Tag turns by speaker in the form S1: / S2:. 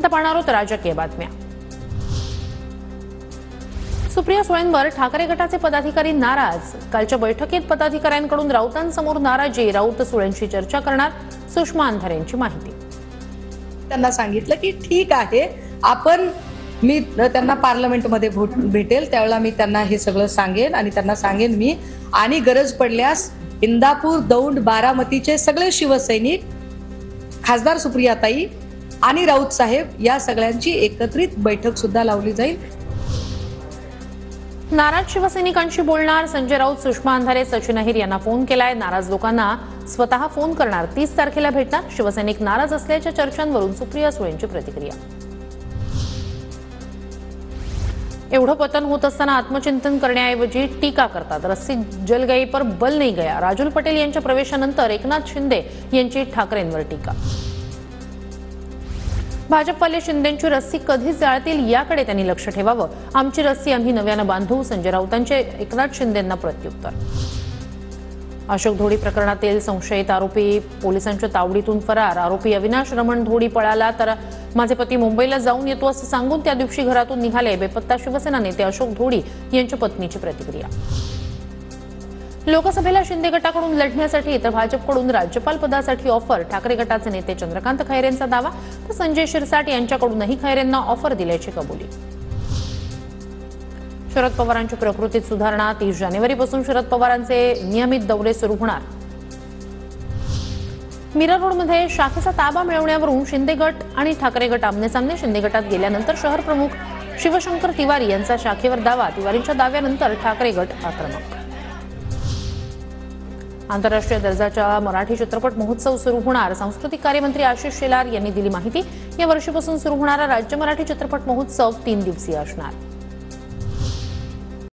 S1: आता पाहणार आहोत राजकीय बातम्या। सुप्रिया सुळेंवर ठाकरे गटाचे पदाधिकारी नाराज। कालच्या बैठकीत पदाधिकाऱ्यांकडून राऊतांसमोर नाराजी। राऊत सुळेंशी चर्चा करणार, सुषमा अंधारेंची माहिती।
S2: त्यांना सांगितलं की ठीक आहे, मी त्यांना पार्लमेंटमध्ये भेटेल त्यावेळेला मी त्यांना हे सगळं सांगेन आणि त्यांना सांगेन मी, आणि गरज पडल्यास इंदापूर, दौंड, बारामतीचे सगळे शिवसैनिक, खासदार सुप्रियाताई आणि राऊत साहेब या सगळ्यांची एकत्रित बैठक सुद्धा लावली जाईल।
S1: नाराज शिवसैनिकांशी बोलणार संजय राऊत, सुषमा अंधारे, सचिन अहिर यांना फोन केलाय। नाराज लोकांना स्वतः फोन करणार, 30 तारखेला भेटणार। शिवसैनिक नाराज असल्याच्या चर्चांवरून सुप्रिया सुळेंची प्रतिक्रिया। एवढं पतन होत असताना आत्मचिंतन करण्याऐवजी टीका करतात। रस्सी जल गई पर बल नहीं गया। राजुल पटेल यांच्या प्रवेशानंतर एकनाथ शिंदे यांची ठाकरेंवर टीका। भाजपवाले शिंदेंची रस्सी कधी जाळतील याकडे त्यांनी लक्ष ठेवावं। आमची रस्सी आम्ही नव्यानं बांधू, संजय राऊतांचे एकनाथ शिंदेंना प्रत्युत्तर। अशोक धोडी प्रकरणातील संशयित आरोपी पोलिसांच्या तावडीतून फरार। आरोपी अविनाश रमण धोडी पळाला तर माझे पती मुंबईला जाऊन येतो असं सांगून त्या दिवशी घरातून निघाले। बेपत्ता शिवसेना नेते अशोक धोडी यांच्या पत्नीची प्रतिक्रिया। लोकसभेला शिंदे गटाकडून लढण्यासाठी तर भाजपकडून राज्यपाल पदासाठी ऑफर। ठाकरे गटाचे नेते चंद्रकांत खैरेंचा दावा, तर संजय शिरसाट यांच्याकडूनही खैरेंना ऑफर दिल्याची कबुली। शरद पवारांची प्रकृतीत सुधारणा। 30 जानेवारीपासून शरद पवारांचे नियमित दौरे सुरू होणार। मीरा रोडमध्ये शाखेचा ताबा मिळवण्यावरून शिंदे गट आणि ठाकरे गट आमनेसामने। शिंदे गटात गेल्यानंतर शहर प्रमुख शिवशंकर तिवारी यांचा शाखेवर दावा। तिवारींच्या दाव्यानंतर ठाकरे गट आक्रमक। आंतरराष्ट्रीय दर्जाचा मराठी चित्रपट महोत्सव सुरू होणार। सांस्कृतिक कार्यमंत्री आशिष शेलार यांनी दिली माहिती। या वर्षीपासून सुरू होणारा राज्य मराठी चित्रपट महोत्सव 3 दिवसीय असणार।